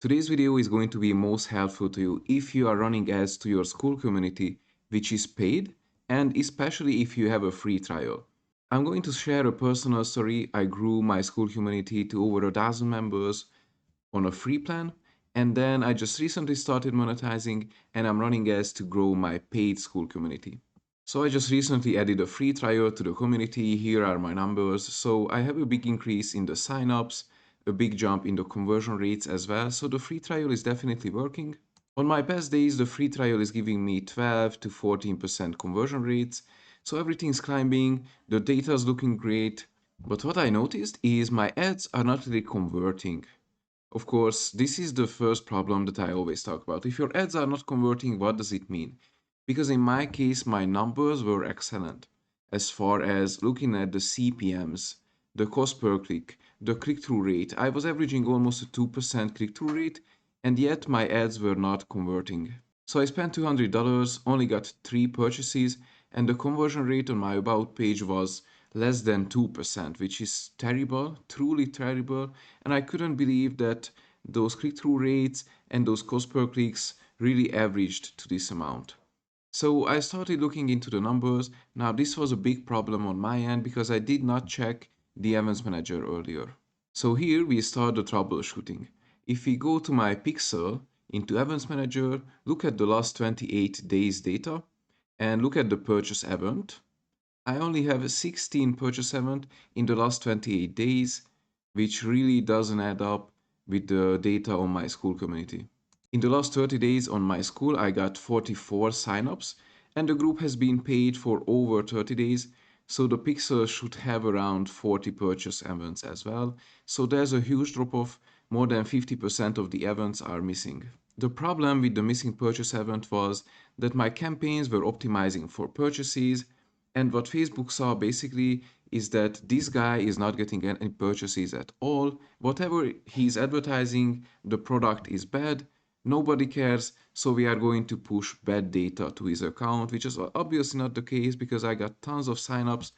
Today's video is going to be most helpful to you if you are running ads to your Skool community, which is paid, and especially if you have a free trial. I'm going to share a personal story. I grew my Skool community to over 1,000 members on a free plan, and then I just recently started monetizing and I'm running ads to grow my paid Skool community. So I just recently added a free trial to the community. Here are my numbers. So I have a big increase in the signups, a big jump in the conversion rates as well. So the free trial is definitely working. On my best days, the free trial is giving me 12 to 14% conversion rates. So everything's climbing, the data is looking great. But what I noticed is my ads are not really converting. Of course, this is the first problem that I always talk about. If your ads are not converting, what does it mean? Because in my case, my numbers were excellent as far as looking at the CPMs, the cost per click, the click-through rate. I was averaging almost a 2% click-through rate, and yet my ads were not converting. So I spent $200, only got 3 purchases, and the conversion rate on my About page was less than 2%, which is terrible, truly terrible. And I couldn't believe that those click-through rates and those cost per clicks really averaged to this amount. So I started looking into the numbers. Now this was a big problem on my end because I did not check the Events Manager earlier. So here we start the troubleshooting. If we go to my pixel into Events Manager, look at the last 28 days data and look at the purchase event. I only have 16 purchase event in the last 28 days, which really doesn't add up with the data on my Skool community. In the last 30 days on my Skool, I got 44 signups, and the group has been paid for over 30 days, so the pixel should have around 40 purchase events as well. So there's a huge drop off, more than 50% of the events are missing. The problem with the missing purchase event was that my campaigns were optimizing for purchases, and what Facebook saw basically is that this guy is not getting any purchases at all. Whatever he's advertising, the product is bad. Nobody cares, so we are going to push bad data to his account, which is obviously not the case because I got tons of signups.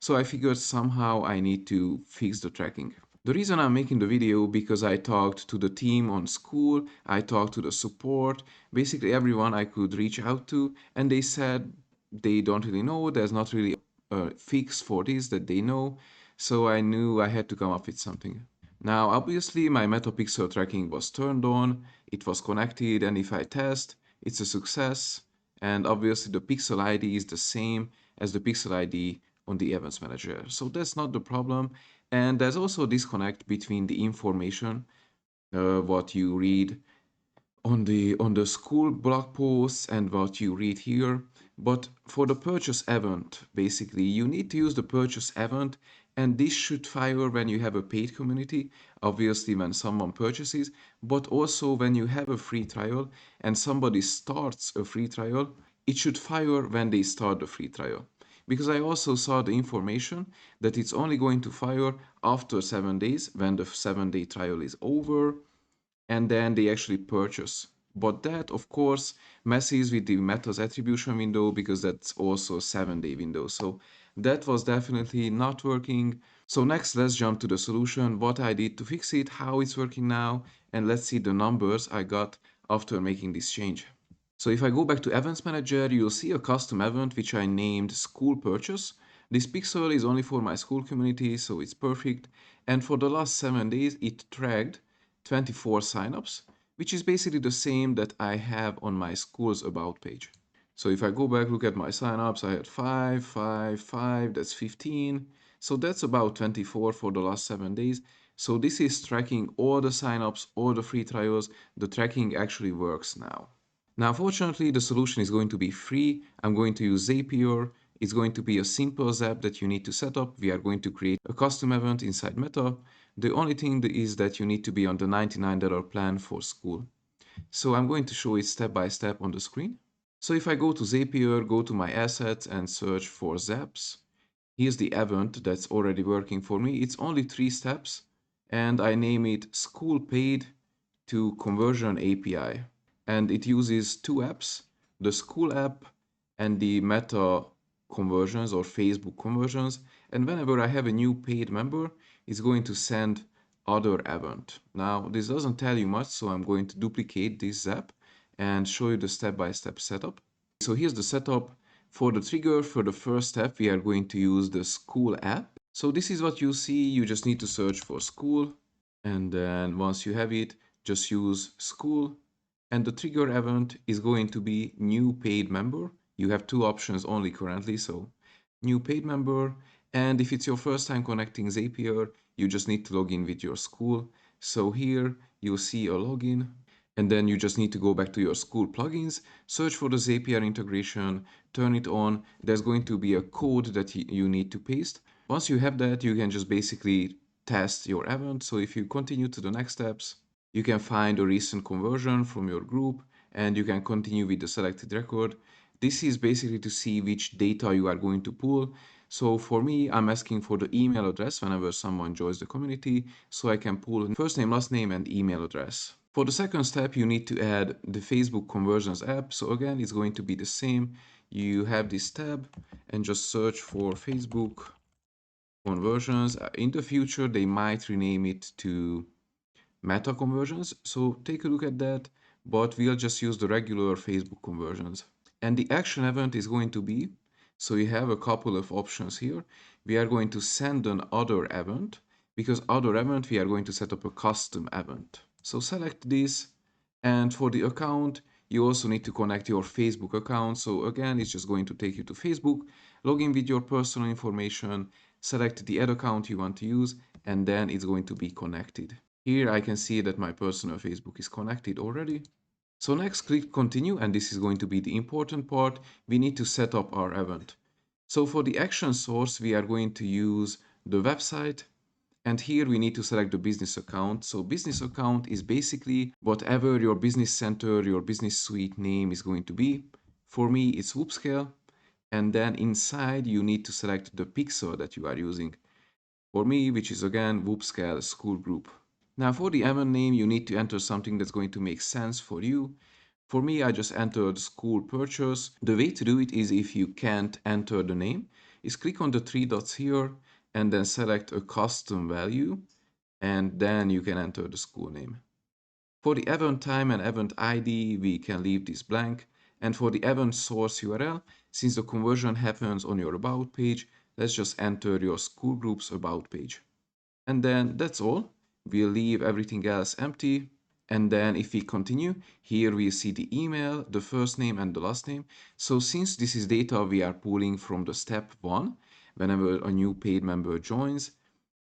So I figured somehow I need to fix the tracking. The reason I'm making the video because I talked to the team on Skool, I talked to the support, basically everyone I could reach out to, and they said they don't really know, there's not really a fix for this that they know, so I knew I had to come up with something. Now obviously my metapixel tracking was turned on, it was connected, and if I test, it's a success, and obviously the pixel ID is the same as the pixel ID on the Events Manager. So that's not the problem. And there's also a disconnect between the information, what you read on the Skool blog posts and what you read here. But for the purchase event, basically, you need to use the purchase event, and this should fire when you have a paid community, obviously when someone purchases, but also when you have a free trial and somebody starts a free trial, it should fire when they start the free trial. Because I also saw the information that it's only going to fire after 7 days when the 7-day trial is over, and then they actually purchase. But that, of course, messes with the Meta's attribution window because that's also a 7-day window. So that was definitely not working. So next, let's jump to the solution, what I did to fix it, how it's working now, and let's see the numbers I got after making this change. So if I go back to Events Manager, you'll see a custom event which I named Skool Purchase. This pixel is only for my Skool community, so it's perfect. And for the last 7 days, it tracked 24 signups, which is basically the same that I have on my Skool's About page. So if I go back, look at my signups, I had 5, 5, 5, that's 15. So that's about 24 for the last 7 days. So this is tracking all the signups, all the free trials. The tracking actually works now. Now, fortunately, the solution is going to be free. I'm going to use Zapier. It's going to be a simple Zap that you need to set up. We are going to create a custom event inside Meta. The only thing is that you need to be on the $99 plan for Skool. So I'm going to show it step by step on the screen. So if I go to Zapier, go to my assets and search for Zaps, here's the event that's already working for me. It's only 3 steps, and I name it Skool Paid to Conversion API. And it uses 2 apps, the Skool app and the Meta conversions or Facebook conversions. And whenever I have a new paid member, it's going to send other event. Now, this doesn't tell you much, so I'm going to duplicate this zap and show you the step-by-step setup. So here's the setup. For the trigger, for the first step, we are going to use the Skool app. So this is what you see. You just need to search for Skool. And then once you have it, just use Skool. And the trigger event is going to be new paid member. You have two options only currently, so new paid member. And if it's your first time connecting Zapier, you just need to log in with your Skool. So here you'll see a login, and then you just need to go back to your Skool plugins, search for the Zapier integration, turn it on. There's going to be a code that you need to paste. Once you have that, you can just basically test your event. So if you continue to the next steps, you can find a recent conversion from your group and you can continue with the selected record. This is basically to see which data you are going to pull. So for me, I'm asking for the email address whenever someone joins the community, so I can pull first name, last name, and email address. For the second step, you need to add the Facebook conversions app. So again, it's going to be the same. You have this tab and just search for Facebook conversions. In the future, they might rename it to meta conversions. So take a look at that, but we'll just use the regular Facebook conversions. And the action event is going to be, so you have a couple of options here. We are going to send an other event, because other event, we are going to set up a custom event. So select this, and for the account, you also need to connect your Facebook account. So again, it's just going to take you to Facebook, log in with your personal information, select the ad account you want to use, and then it's going to be connected. Here I can see that my personal Facebook is connected already. So next click continue, and this is going to be the important part. We need to set up our event. So for the action source, we are going to use the website, and here we need to select the business account. So business account is basically whatever your business center, your business suite name is going to be. For me, it's Wupscale. And then inside you need to select the pixel that you are using. For me, which is again Wupscale School Group. Now for the event name, you need to enter something that's going to make sense for you. For me, I just entered school purchase. The way to do it is, if you can't enter the name, is click on the three dots here and then select a custom value, and then you can enter the school name. For the event time and event ID, we can leave this blank. And for the event source URL, since the conversion happens on your about page, let's just enter your school group's about page. And then that's all. We'll leave everything else empty. And then if we continue, here we see the email, the first name and the last name. So since this is data we are pulling from the step 1, whenever a new paid member joins.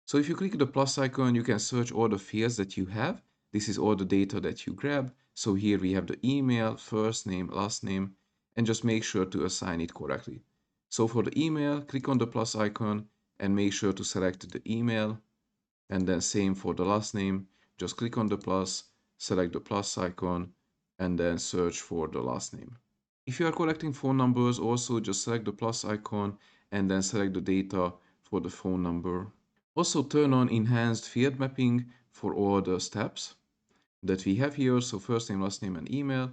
So if you click the plus icon, you can search all the fields that you have. This is all the data that you grab. So here we have the email, first name, last name, and just make sure to assign it correctly. So for the email, click on the plus icon and make sure to select the email. And then same for the last name, just click on the plus, select the plus icon, and then search for the last name. If you are collecting phone numbers, also just select the plus icon and then select the data for the phone number. Also turn on enhanced field mapping for all the steps that we have here. So first name, last name, and email.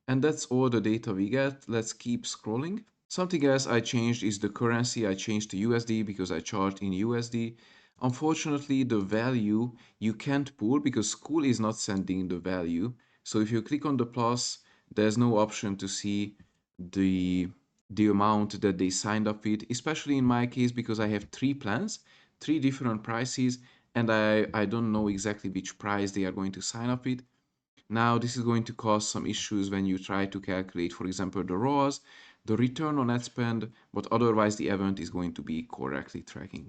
And that's all the data we get. Let's keep scrolling. Something else I changed is the currency. I changed to USD because I charged in USD. Unfortunately, the value you can't pull because Skool is not sending the value. So if you click on the plus, there's no option to see the amount that they signed up with, especially in my case because I have 3 plans, 3 different prices, and I don't know exactly which price they are going to sign up with. Now, this is going to cause some issues when you try to calculate, for example, the ROAS, the return on ad spend, but otherwise the event is going to be correctly tracking.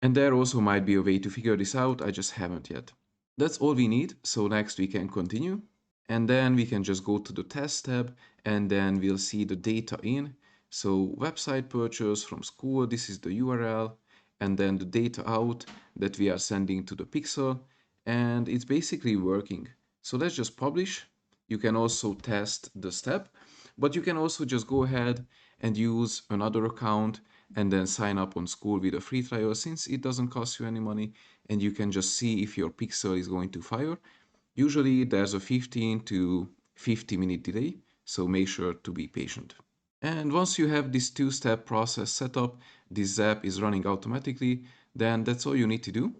And there also might be a way to figure this out, I just haven't yet. That's all we need, so next we can continue. And then we can just go to the test tab, and then we'll see the data in. So website purchase from Skool, this is the URL, and then the data out that we are sending to the pixel, and it's basically working. So let's just publish. You can also test the step, but you can also just go ahead and use another account and then sign up on Skool with a free trial, since it doesn't cost you any money, and you can just see if your pixel is going to fire. Usually there's a 15 to 50-minute delay, so make sure to be patient. And once you have this two-step process set up, this Zap is running automatically, then that's all you need to do.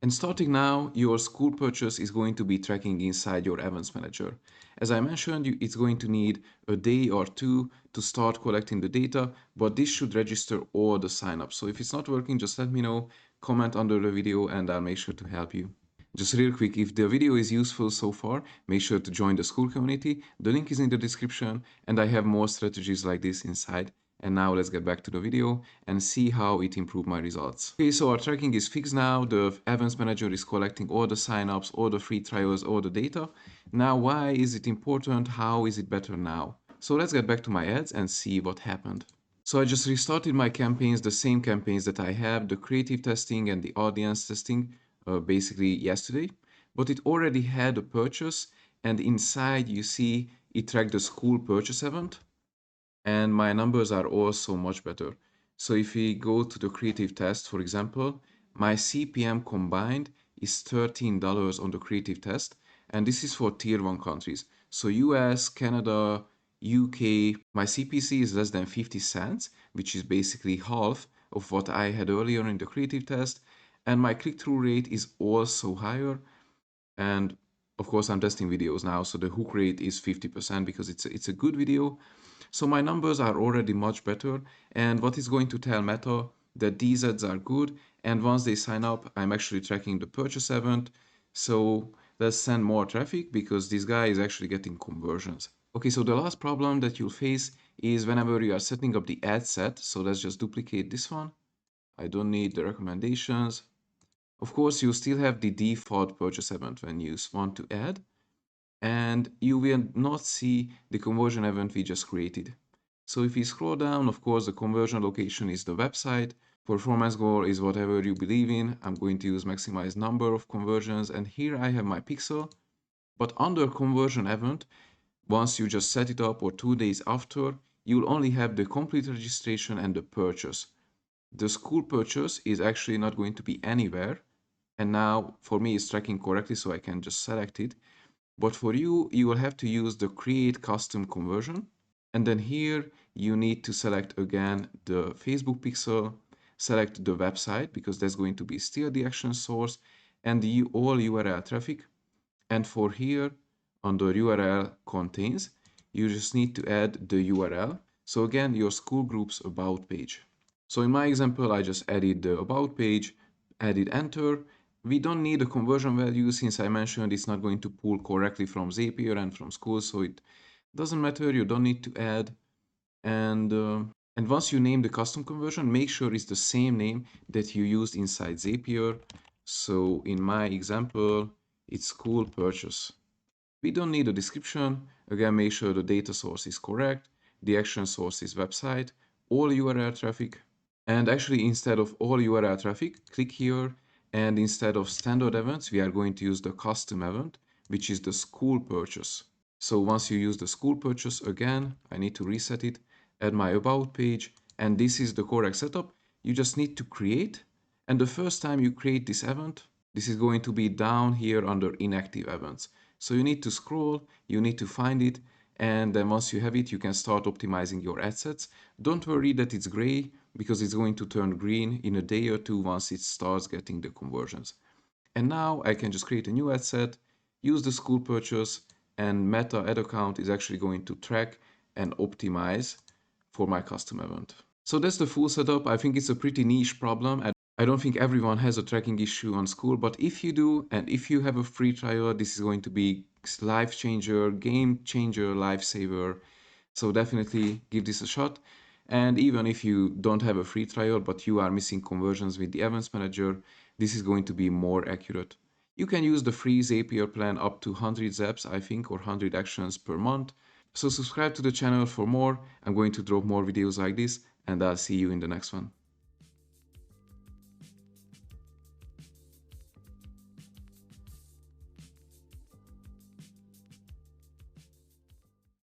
And starting now, your Skool purchase is going to be tracking inside your events manager. As I mentioned, it's going to need a day or two to start collecting the data, but this should register all the signups. So if it's not working, just let me know, comment under the video, and I'll make sure to help you. Just real quick, if the video is useful so far, make sure to join the Skool community. The link is in the description, and I have more strategies like this inside. And now let's get back to the video and see how it improved my results. Okay, so our tracking is fixed now. The events manager is collecting all the signups, all the free trials, all the data. Now, why is it important? How is it better now? So let's get back to my ads and see what happened. So I just restarted my campaigns, the same campaigns that I have, the creative testing and the audience testing, basically yesterday. But it already had a purchase, and inside you see it tracked the Skool purchase event, and my numbers are also much better. So if we go to the creative test, for example, my CPM combined is $13 on the creative test, and this is for tier 1 countries. So US, Canada, UK, my CPC is less than 50 cents, which is basically half of what I had earlier in the creative test, and my click-through rate is also higher. And of course, I'm testing videos now, so the hook rate is 50% because it's a good video. So my numbers are already much better, and what is going to tell Meta that these ads are good, and once they sign up, I'm actually tracking the purchase event. So let's send more traffic because this guy is actually getting conversions. Okay, so the last problem that you'll face is whenever you are setting up the ad set. So let's just duplicate this one. I don't need the recommendations. Of course, you still have the default purchase event when you want to add, and you will not see the conversion event we just created. So if we scroll down, of course, the conversion location is the website. Performance goal is whatever you believe in. I'm going to use maximize number of conversions, and here I have my pixel. But under conversion event, once you just set it up or 2 days after, you'll only have the complete registration and the purchase. The Skool purchase is actually not going to be anywhere. And now for me it's tracking correctly, so I can just select it. But for you, you will have to use the create custom conversion. And then here you need to select again the Facebook pixel, select the website because that's going to be still the action source, and the all URL traffic. And for here under URL contains, you just need to add the URL. So again, your school group's about page. So in my example, I just added the about page, added enter. We don't need a conversion value since I mentioned it's not going to pull correctly from Zapier and from Skool, so it doesn't matter, you don't need to add. And once you name the custom conversion, make sure it's the same name that you used inside Zapier. So in my example, it's Skool purchase. We don't need a description. Again, make sure the data source is correct. The action source is website, all URL traffic. And actually, instead of all URL traffic, click here. And instead of standard events, we are going to use the custom event, which is the Skool purchase. So once you use the Skool purchase again, I need to reset it, add my about page, and this is the correct setup. You just need to create. And the first time you create this event, this is going to be down here under inactive events. So you need to scroll, you need to find it, and then once you have it, you can start optimizing your ad sets. Don't worry that it's gray because it's going to turn green in a day or two once it starts getting the conversions. And now I can just create a new ad set, use the Skool purchase, and Meta ad account is actually going to track and optimize for my custom event. So that's the full setup. I think it's a pretty niche problem. I don't think everyone has a tracking issue on Skool, but if you do, and if you have a free trial, this is going to be life changer, game changer, lifesaver. So definitely give this a shot. And even if you don't have a free trial, but you are missing conversions with the events manager, this is going to be more accurate. You can use the free Zapier plan up to 100 zaps, I think, or 100 actions per month. So subscribe to the channel for more. I'm going to drop more videos like this, and I'll see you in the next one.